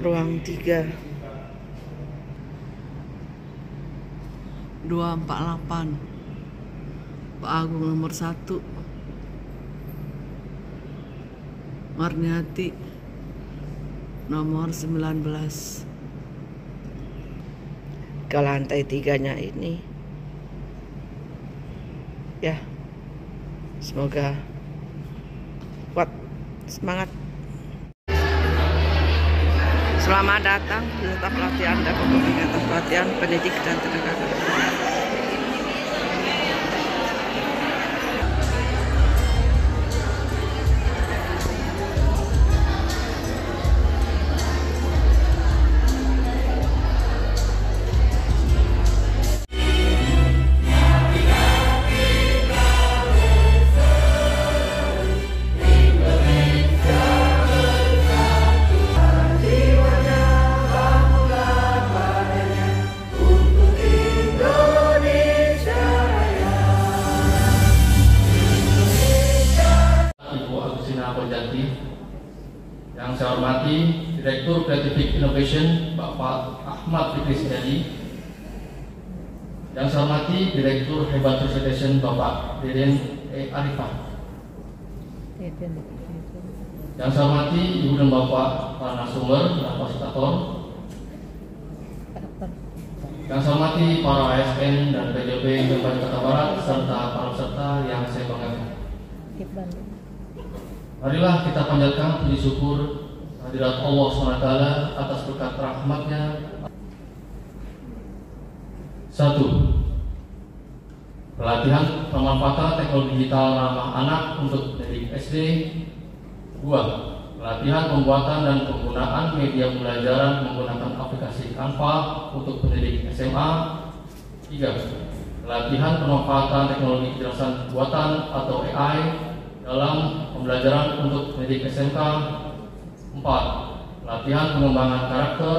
ruang 3 248 Pak Agung nomor 1 Marniati nomor 19. Ke lantai 3-nya ini ya, semoga kuat, semangat. Selamat datang di peserta pelatihan dan pemberian pelatihan pendidik dan tenaga kerja. Yang saya hormati Direktur Creative Innovation Bapak Ahmad Fikri Sindadi. Yang saya hormati Direktur Hebat Presentation Bapak Deden Arifah. Yang saya hormati Ibu dan Bapak para narasumber dan fasilitator. Yang saya hormati para ASN dan PJB Kabupaten Jakarta Barat serta para peserta yang saya banggakan. Marilah kita panjatkan puji syukur hadirat Allah SWT atas berkat rahmat-Nya. 1. Pelatihan pemanfaatan teknologi digital ramah anak untuk pendidik SD. 2. Pelatihan pembuatan dan penggunaan media pembelajaran menggunakan aplikasi Canva untuk pendidik SMA. 3. Pelatihan pemanfaatan teknologi kecerdasan buatan atau AI dalam pembelajaran untuk pendidik SMK. 4. Pelatihan pengembangan karakter,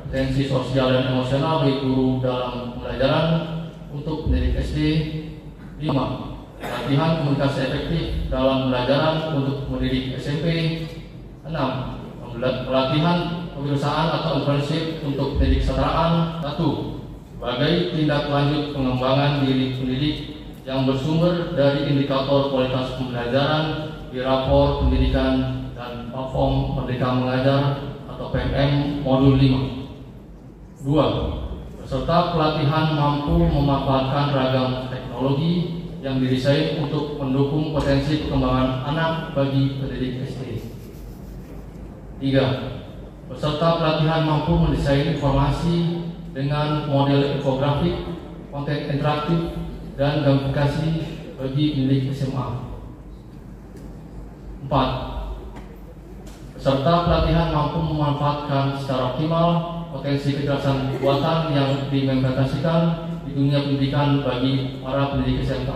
potensi sosial dan emosional bagi guru dalam pembelajaran untuk pendidik SD. 5. Pelatihan komunikasi efektif dalam pembelajaran untuk pendidik SMP. 6. Pelatihan kewirausahaan atau internship untuk pendidik kesetaraan. 1. Sebagai tindak lanjut pengembangan diri pendidik yang bersumber dari indikator kualitas pembelajaran di rapor pendidikan dan platform Merdeka Mengajar atau PMM modul 5. 2. Peserta pelatihan mampu memanfaatkan ragam teknologi yang didesain untuk mendukung potensi perkembangan anak bagi pendidik SD. 3. Peserta pelatihan mampu mendesain informasi dengan model infografik, konten interaktif, dan gamifikasi bagi pendidik SMA. 4. Peserta pelatihan mampu memanfaatkan secara optimal potensi kecerdasan buatan yang diimplementasikan di dunia pendidikan bagi para pendidik SMK.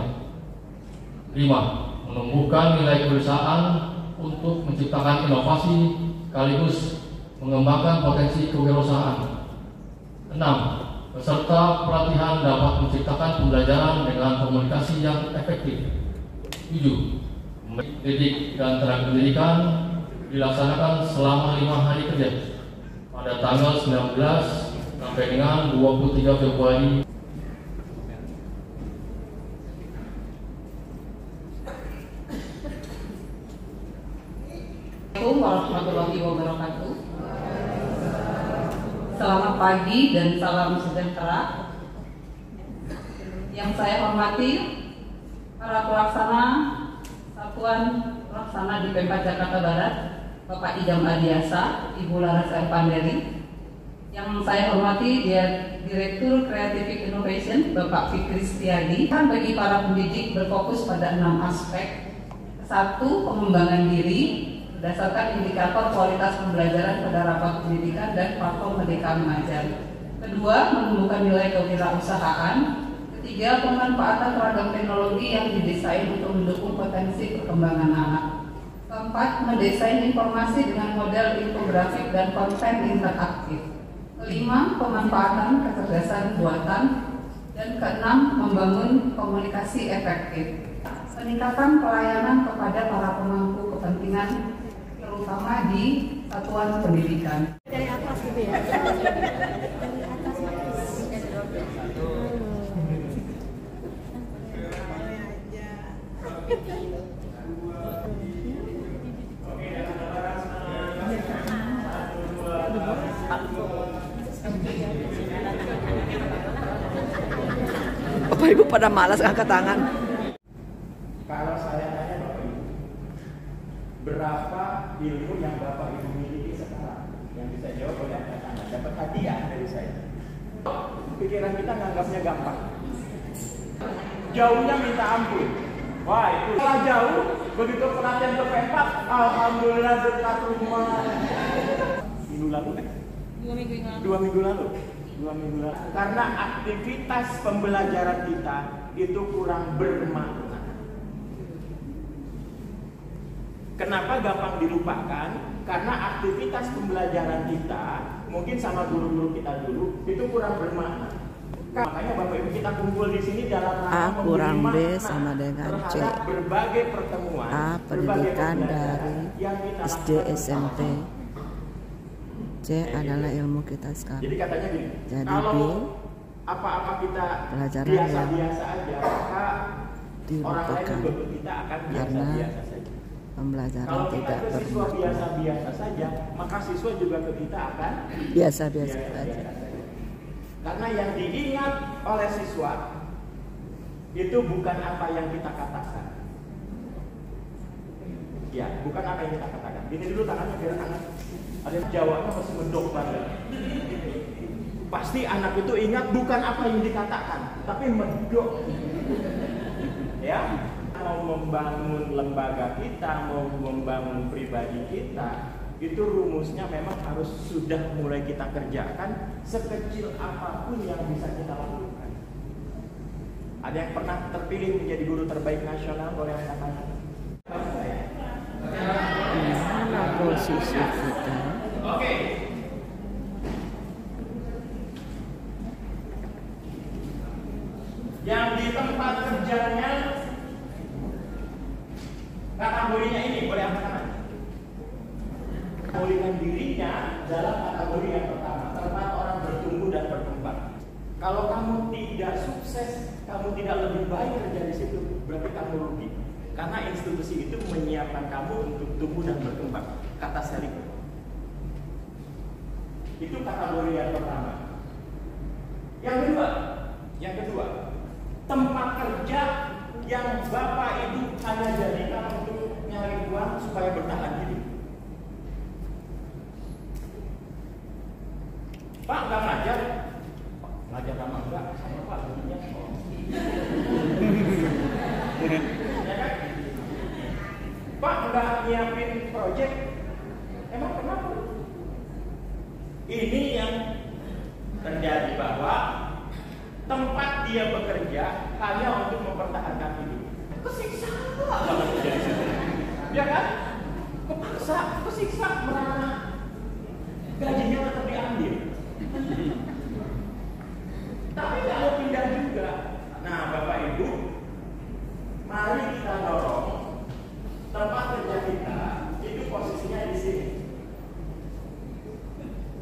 5. Menumbuhkan nilai kewirausahaan untuk menciptakan inovasi sekaligus mengembangkan potensi kewirausahaan. 6. Peserta pelatihan dapat menciptakan pembelajaran dengan komunikasi yang efektif. 7. Pendidik dan tenaga pendidikan dilaksanakan selama 5 hari kerja pada tanggal 19 sampai dengan 23 Februari. Assalamualaikum warahmatullahi wabarakatuh. Selamat pagi dan salam sejahtera. Yang saya hormati para pelaksana Satuan Pelaksana di Pemkab Jakarta Barat, Bapak Idam Adiasa, Ibu Laras Erpanderi. Yang saya hormati Direktur Creative Innovation, Bapak Fikri Setiadi. Bagi para pendidik berfokus pada 6 aspek. 1. Pengembangan diri berdasarkan indikator kualitas pembelajaran pada rapat pendidikan dan platform Merdeka Mengajar. 2. Menumbuhkan nilai kewirausahaan. 3. Pemanfaatan ragam teknologi yang didesain untuk mendukung potensi perkembangan anak. 4. Mendesain informasi dengan model infografik dan konten interaktif. 5. Pemanfaatan kecerdasan buatan. Dan 6. Membangun komunikasi efektif. Peningkatan pelayanan kepada para pemangku kepentingan terutama di satuan pendidikan. Dari atas Bapak Ibu pada malas angkat tangan. Kalau saya tanya Bapak Ibu, berapa ilmu yang Bapak Ibu miliki sekarang? Yang bisa jawab boleh angkat tangan. Dapat hadiah dari saya. Pikiran kita nganggapnya gampang. Jauhnya minta ampun. Wah itu salah jauh. Begitu pelatihan ke Pempat, alhamdulillah dekat rumah. Minggu lalu kan? 2 minggu lalu. Karena aktivitas pembelajaran kita itu kurang bermakna. Kenapa gampang dilupakan? Karena aktivitas pembelajaran kita mungkin sama guru-guru kita dulu itu kurang bermakna. Makanya Bapak Ibu kita kumpul di sini dalam A kurang B sama dengan C. Berbagai pertemuan. A pendidikan dari SD SMP. C adalah ilmu kita sekarang. Jadi katanya gini. Jadi kalau B apa-apa kita pelajaran biasa-biasa aja, maka orang lain dilupakan juga kita akan karena biasa-biasa saja. pembelajaran Kalau kita tidak ke siswa bermakna. biasa-biasa saja, maka siswa juga ke kita akan Biasa-biasa saja. saja. Karena yang diingat oleh siswa itu bukan apa yang kita katakan. Ya, bukan apa yang kita katakan. Ini dulu tangannya biar anak. Ada yang jawabnya masih mendok banget. Pasti anak itu ingat bukan apa yang dikatakan, tapi mendok. Ya, mau membangun lembaga kita, mau membangun pribadi kita, itu rumusnya memang harus sudah mulai kita kerjakan sekecil apapun yang bisa kita lakukan. Ada yang pernah terpilih menjadi guru terbaik nasional, boleh angkat tangan? Di mana posisi kita? Oke. Yang di tempat kerjanya kategorinya ini boleh angkat tangan. Memulihkan dirinya dalam kategori yang pertama, tempat orang bertumbuh dan berkembang. Kalau kamu tidak sukses, kamu tidak lebih baik kerja di situ, berarti kamu rugi. Karena institusi itu menyiapkan kamu untuk tumbuh dan berkembang. Kata Seligman. Itu kategori yang pertama. Yang kedua, tempat kerja yang Bapak Ibu hanya jadikan untuk nyari uang supaya bertahan hidup. Pak nggak ngajar, ngajar sama enggak sama Pak gajinya. Ya kan? Pak nggak nyiapin proyek, emang kenapa? Ini yang terjadi bahwa tempat dia bekerja hanya untuk mempertahankan hidup. Kesiksa banget jadi situ. Ya kan? Kepaksa, kesiksa merana. Gajinya tetap diambil. Tapi kalau pindah juga. Nah, Bapak Ibu, mari kita dorong tempat kerja kita itu posisinya di sini.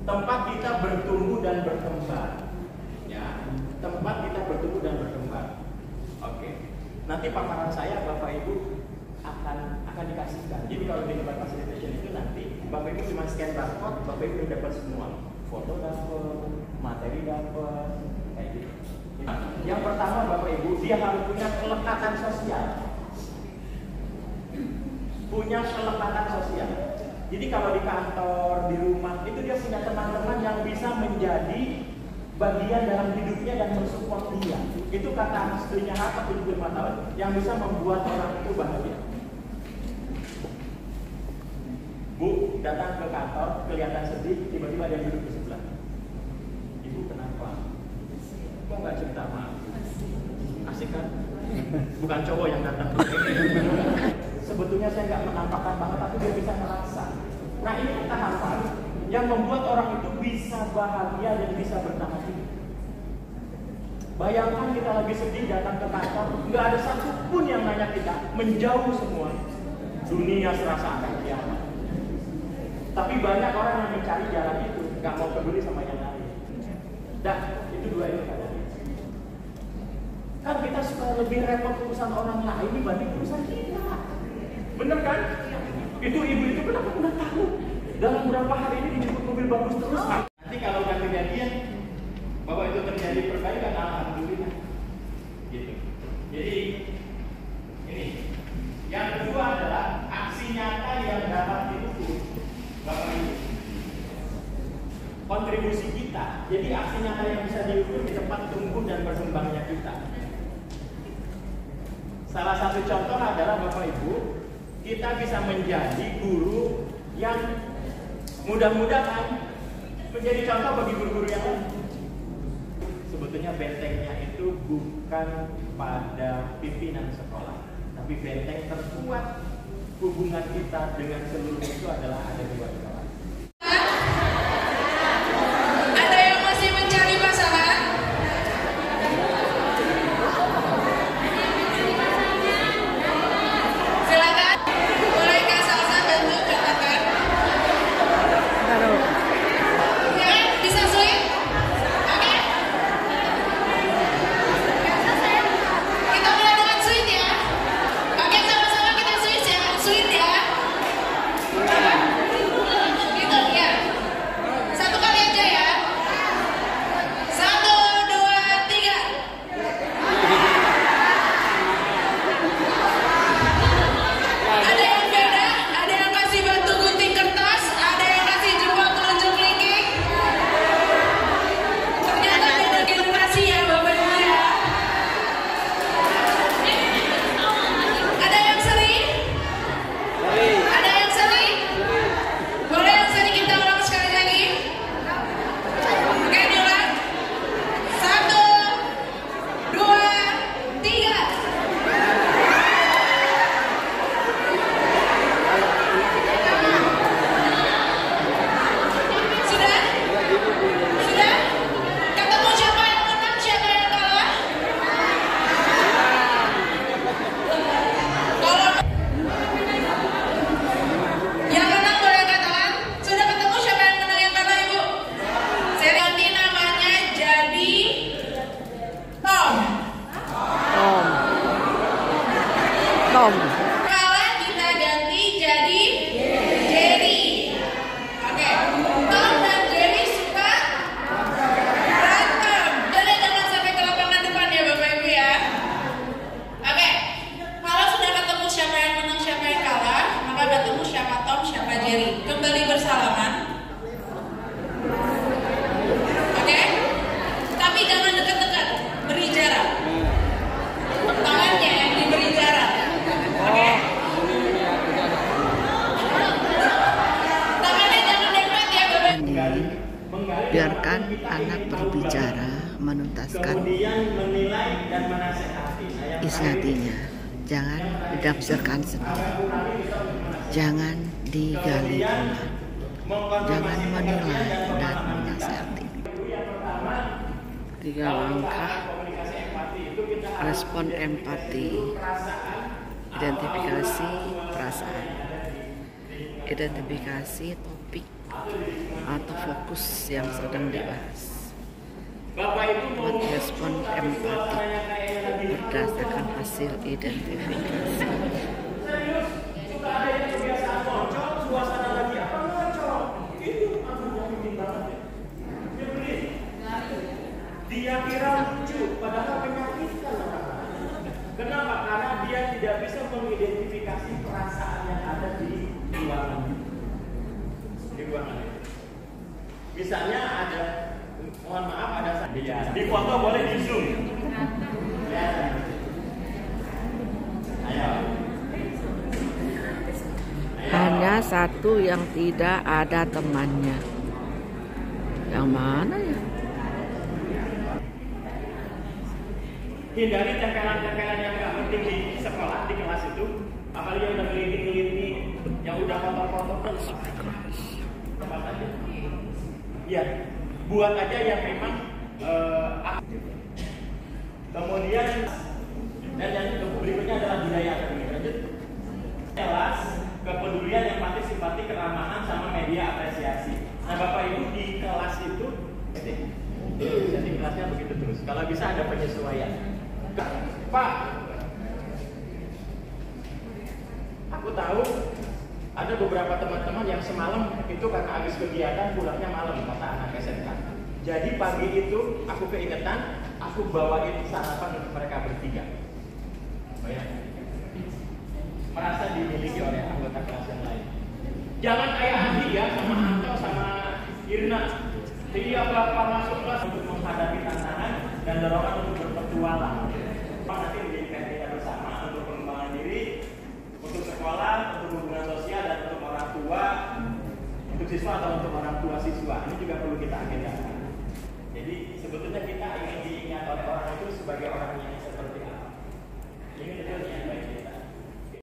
Tempat kita bertumbuh dan berkembang. Ya, tempat kita bertumbuh dan berkembang. Oke. Nanti paparan saya Bapak Ibu akan dikasihkan. Jadi kalau di tempat facilitation itu nanti Bapak Ibu cuma scan barcode, Bapak Ibu dapat semua. Foto dapat, materi dapat, kayak gitu. Yang pertama Bapak Ibu, dia harus punya kelekatan sosial. Punya kelekatan sosial. Jadi kalau di kantor, di rumah, itu dia punya teman-teman yang bisa menjadi bagian dalam hidupnya dan mensupport dia. Itu kata istrinya Harta 75 tahun yang bisa membuat orang itu bahagia. Bu, datang ke kantor, kelihatan sedih, tiba-tiba ada yang duduk di sebelah. Ibu kenapa? Kok nggak cerita sama aku? Asik kan? Bukan cowok yang datang. Sebetulnya saya nggak menampakkan banget, tapi dia bisa merasa. Nah ini tahapan yang membuat orang itu bisa bahagia dan bisa bertahan hidup. Bayangkan kita lagi sedih datang ke kantor, nggak ada satupun yang nanya kita, menjauh semua. Dunia serasa akan kiamat. Tapi banyak orang yang mencari jalan itu, nggak mau peduli sama yang lain. Dan itu dua ini katanya. Kan kita suka lebih repot urusan orang lain dibanding urusan kita. Bener kan? Itu ibu itu kenapa udah tahu? Dalam beberapa hari ini dijemput mobil bagus terus. Nanti kalau udah kejadian bahwa itu terjadi perbaikan, alhamdulillah. Gitu. kontribusi kita. Jadi aksi nyata yang bisa diukur di tempat tumbuh dan berkembangnya kita. Salah satu contoh adalah Bapak Ibu, kita bisa menjadi guru yang mudah-mudahan menjadi contoh bagi guru-guru yang lain. Sebetulnya bentengnya itu bukan pada pimpinan sekolah, tapi benteng terkuat hubungan kita dengan seluruh itu adalah ada di kelas. Ada yang masih mencari pasangan? Silakan. Bolehkah Salsa bantu katakan? Ya, bisa suit? Oke. Kita mulai dengan suit ya. Oke, sama-sama kita suit ya. Suit ya. Gitu ya. Satu kali aja ya. 1, 2, 3. Ada yang beda, ada yang kasih batu gunting kertas, ada yang kasih jempol telunjuk kelingking. Ternyata beda generasi ya Bapak Ibu ya. Ada yang seri? Ada yang seri? Boleh yang seri kita ulang sekali lagi? Oke, diulang. 1, 2, 3. Sudah? Sudah? Ketemu siapa yang menang, siapa yang kalah? Kalau yang menang boleh angkat tangan. Sudah ketemu siapa yang menang yang kalah Ibu? Saya ganti namanya jadi Tom. Tom. Kalah kita ganti jadi Jerry. Oke. Tom dan Jerry suka berantem. Jadi jangan sampai ke lapangan depan ya Bapak Ibu ya. Oke. Kalau sudah ketemu siapa yang menang, siapa yang kalah, maka ketemu siapa Tom, siapa Jerry. Kembali bersalaman. Oke. Tapi jangan dekat-dekat, beri jarak. Tangannya yang diberi jarak. Oke. Tangannya jangan dekat ya Bapak. Biarkan anak berbicara, menuntaskan Kemudian menilai dan menasehati. isi hatinya. Jangan didafsirkan sendiri. Jangan digali ulang. Jangan menilai dan menasehati. 3 langkah respon empati. Identifikasi perasaan. Identifikasi topik atau fokus yang sedang dibahas. Bapak Ibu mau Buat respon empati berdasarkan hasil identifikasi. serius, suka ada yang kebiasaan ngocok, suasana lagi apa ngocok. Itu maksudnya bikin banget ya. Dia beli. Dia kira lucu, padahal menyakitkan orang-orang. Kenapa? Karena dia tidak bisa mengidentifikasi perasaan yang ada di ruangan. Di ruangan itu. Misalnya ada, mohon maaf ada di foto boleh di zoom. Ya. Ayo. Hanya satu yang tidak ada temannya. Yang mana ya? Hindari tempelan-tempelan yang nggak penting di sekolah, di kelas itu. Apalagi yang udah ngeliti-ngeliti, yang udah kotor-kotor kan. Tempat aja. Iya, buat aja yang memang aktif. Kemudian dan yang berikutnya adalah budaya akademik. Lanjut. Jelas kepedulian, empati, simpati, keramahan sama media apresiasi. Nah, Bapak Ibu di kelas itu jadi kelasnya begitu terus. Kalau bisa ada penyesuaian. Pak, aku tahu ada beberapa teman-teman yang semalam itu karena habis kegiatan pulangnya malam, kata anak SMK. Jadi pagi itu aku keingetan, aku bawain sarapan untuk mereka bertiga. Oh ya, merasa dimiliki oleh anggota kelas yang lain. Jangan kayak Andi ya, sama Anto, sama Irna. Siaplah masuk kelas untuk menghadapi tantangan dan dorongan untuk berpetualang. Nanti menjadikan kita bersama untuk pengembangan diri, untuk sekolah, untuk hubungan sosial, dan untuk orang tua, untuk siswa atau untuk orang tua siswa. Ini juga perlu kita agendakan. Jadi sebetulnya kita ingin diingat oleh orang itu sebagai orang yang seperti apa. Ini tentunya